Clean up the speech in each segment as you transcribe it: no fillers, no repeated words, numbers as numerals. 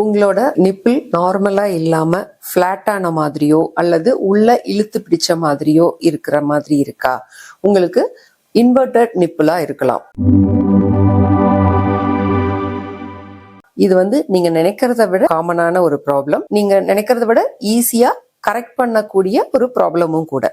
உங்களோட நிப்பிள் நார்மலா இல்லாம ஃபிளாட்டான மாதிரியோ அல்லது உள்ள இழுத்து பிடிச்ச மாதிரியோ இருக்கிற மாதிரி இருக்கா? உங்களுக்கு இன்வெர்டட் நிப்பிளா இருக்கலாம். இது நீங்க நினைக்கிறத விட காமனான ஒரு ப்ராப்ளம். நீங்க நினைக்கிறத விட ஈஸியா கரெக்ட் பண்ணக்கூடிய ஒரு ப்ராப்ளமும் கூட.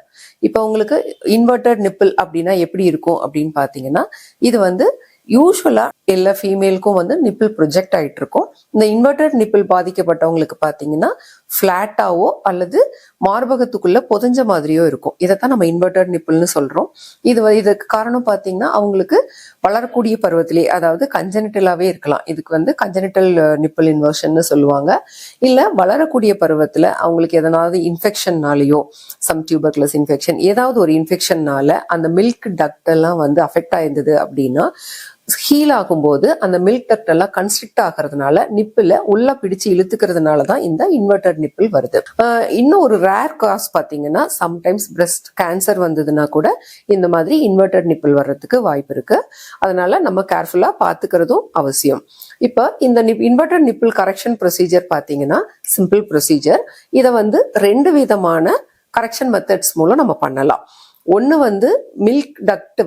இப்போ உங்களுக்கு இன்வெர்டட் நிப்பிள் அப்படின்னா எப்படி இருக்கும் அப்படின்னு பாத்தீங்கன்னா, இது யூஸ்வலா எல்லா ஃபீமேலுக்கும் நிப்பிள் ப்ரொஜெக்ட் ஆயிட்டு இருக்கும். இந்த இன்வெர்டட் நிப்பிள் பாதிக்கப்பட்டவங்களுக்கு பாத்தீங்கன்னா ஃபிளாட்டாவோ அல்லது மார்பகத்துக்குள்ள புதஞ்ச மாதிரியோ இருக்கும். இதைத்தான் நம்ம இன்வெர்டட் நிப்பிள்னு சொல்றோம். இதுக்கு காரணம் பாத்தீங்கன்னா அவங்களுக்கு வளரக்கூடிய பருவத்திலே, அதாவது கஞ்சனிட்டலாவே இருக்கலாம். இதுக்கு கஞ்சனிட்டல் நிப்பிள் இன்வர்ஷன் சொல்லுவாங்க. இல்ல வளரக்கூடிய பருவத்துல அவங்களுக்கு எதனாவது இன்ஃபெக்ஷன்னாலேயோ, சம் டியூபர்குலஸ் இன்ஃபெக்ஷன், ஏதாவது ஒரு இன்ஃபெக்ஷன்னால அந்த மில்க் டக்ட் எல்லாம் அஃபெக்ட் ஆயிருந்தது அப்படின்னா, ஹீல் ஆகும்போது அந்த மில்க் டக்ட் எல்லாம் கன்ஸ்ட்ரிக்ட் ஆகிறதுனால நிப்பிள உள்ள பிடிச்சு இழுத்துக்கிறதுனாலதான் இந்த இன்வெர்டட் நிப்பிள் வருது. இன்னும் ஒரு ரேர் காஸ் பாத்தீங்கன்னா, சம்டைம்ஸ் பிரெஸ்ட் கேன்சர் வந்ததுன்னா கூட இந்த மாதிரி இன்வெர்டட் நிப்பிள் வர்றதுக்கு வாய்ப்பு இருக்கு. அதனால நம்ம கேர்ஃபுல்லா பாத்துக்கிறதும் அவசியம். இப்ப இந்த இன்வெர்டட் நிப்பிள் கரெக்ஷன் ப்ரொசீஜர் பாத்தீங்கன்னா சிம்பிள் ப்ரொசீஜர். இதை ரெண்டு விதமான கரெக்ஷன் மெத்தட்ஸ் மூலம் நம்ம பண்ணலாம். ஒன்னு மில்க் டக்ட்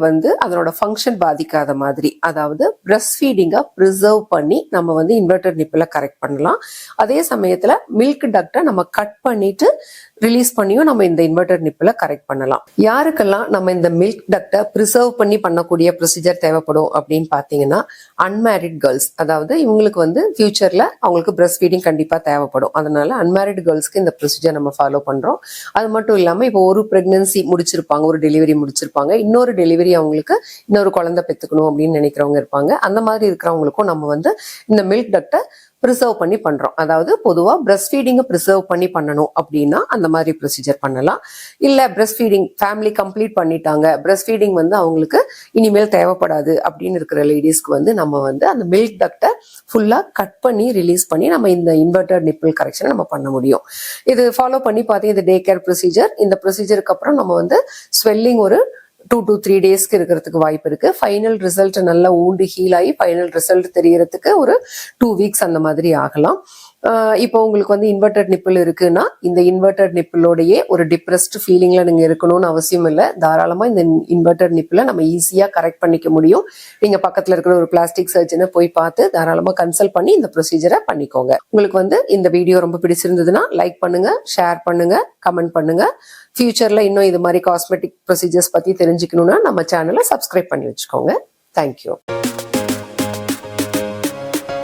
அதனோட ஃபங்க்ஷன் பாதிக்காத மாதிரி, அதாவது பிரஸ்ட் ஃபீடிங்கா ப்ரிசர்வ் பண்ணி நம்ம இன்வெர்டட் நிப்பிள கரெக்ட் பண்ணலாம். அதே சமயத்துல மில்க் டக்டை நம்ம கட் பண்ணிட்டு ரிலீஸ் பண்ணியும் நம்ம இந்த இன்வெர்டட் நிப்பிள கரெக்ட் பண்ணலாம். யாருக்கெல்லாம் நம்ம இந்த மில்க் டக்டை ப்ரிசர்வ் பண்ணி பண்ணக்கூடிய ப்ரொசீஜர் தேவைப்படும் அப்படின்னு பாத்தீங்கன்னா, அன்மேரிட் கேர்ள்ஸ், அதாவது இவங்களுக்கு ஃபியூச்சர்ல அவங்களுக்கு பிரஸ்ட் ஃபீடிங் கண்டிப்பா தேவைப்படும். அதனால அன்மேரிட் கேர்ள்ஸ்க்கு இந்த ப்ரொசீஜர் நம்ம ஃபாலோ பண்றோம். அது மட்டும் இல்லாம இப்போ ஒரு பிரெக்னன்சி முடிச்சிருப்பாங்க, ஒரு டெலிவரி முடிச்சிருப்பாங்க, இன்னொரு டெலிவரி அவங்களுக்கு இன்னொரு குழந்தை பெத்துக்கணும் அப்படின்னு நினைக்கிறவங்க இருப்பாங்க. அந்த மாதிரி இருக்கிறவங்களுக்கும் நம்ம இந்த மில்க் டக்டை ப்ரிசர்வ் பண்ணி பண்றோம். அதாவது பொதுவா பிரஸ்ட் ஃபீடிங்கை ப்ரிசர்வ் பண்ணி பண்ணணும் அப்படின்னா அந்த மாதிரி ப்ரொசீஜர் பண்ணலாம். இல்ல பிரஸ்ட் ஃபீடிங் ஃபேமிலி கம்ப்ளீட் பண்ணிட்டாங்க, பிரஸ்ட் ஃபீடிங் அவங்களுக்கு இனிமேல் தேவைப்படாது அப்படின்னு இருக்கிற லேடிஸ்க்கு நம்ம அந்த மில்க் டக்டை ஃபுல்லா கட் பண்ணி ரிலீஸ் பண்ணி நம்ம இந்த இன்வெர்டட் நிப்பிள் கரெக்ஷனை நம்ம பண்ண முடியும். இது ஃபாலோ பண்ணி பார்த்தீங்கன்னா இது டே கேர் ப்ரொசீஜர். இந்த ப்ரொசீஜருக்கு அப்புறம் நம்ம ஸ்வெல்லிங் ஒரு 2 to 3 டேஸ்க்கு இருக்கிறதுக்கு வாய்ப்பு இருக்கு. ஃபைனல் ரிசல்ட் நல்லா ஊண்டு ஹீல் ஆகி ஃபைனல் ரிசல்ட் தெரியறதுக்கு ஒரு 2 வீக்ஸ் அந்த மாதிரி ஆகலாம். இப்போ உங்களுக்கு இன்வெர்டட் நிப்பிள் இருக்குன்னா இந்த இன்வெர்டட் நிப்பிளோடையே ஒரு டிப்ரெஸ்ட் ஃபீலிங்ல நீங்க இருக்கணும்னு அவசியம் இல்லை. தாராளமா இந்த இன்வெர்டட் நிப்பிள நம்ம ஈஸியா கரெக்ட் பண்ணிக்க முடியும். நீங்க பக்கத்துல இருக்கிற ஒரு பிளாஸ்டிக் சர்ஜனை போய் பார்த்து தாராளமா கன்சல்ட் பண்ணி இந்த ப்ரொசீஜரை பண்ணிக்கோங்க. உங்களுக்கு இந்த வீடியோ ரொம்ப பிடிச்சிருந்ததுன்னா லைக் பண்ணுங்க, ஷேர் பண்ணுங்க, கமெண்ட் பண்ணுங்க. ஃபியூச்சர்ல இன்னும் இது மாதிரி காஸ்மெட்டிக் ப்ரொசீஜர்ஸ் பத்தி தெரிஞ்சுக்கணும்னா நம்ம சேனலை சப்ஸ்கிரைப் பண்ணி வச்சுக்கோங்க. தேங்க்யூ.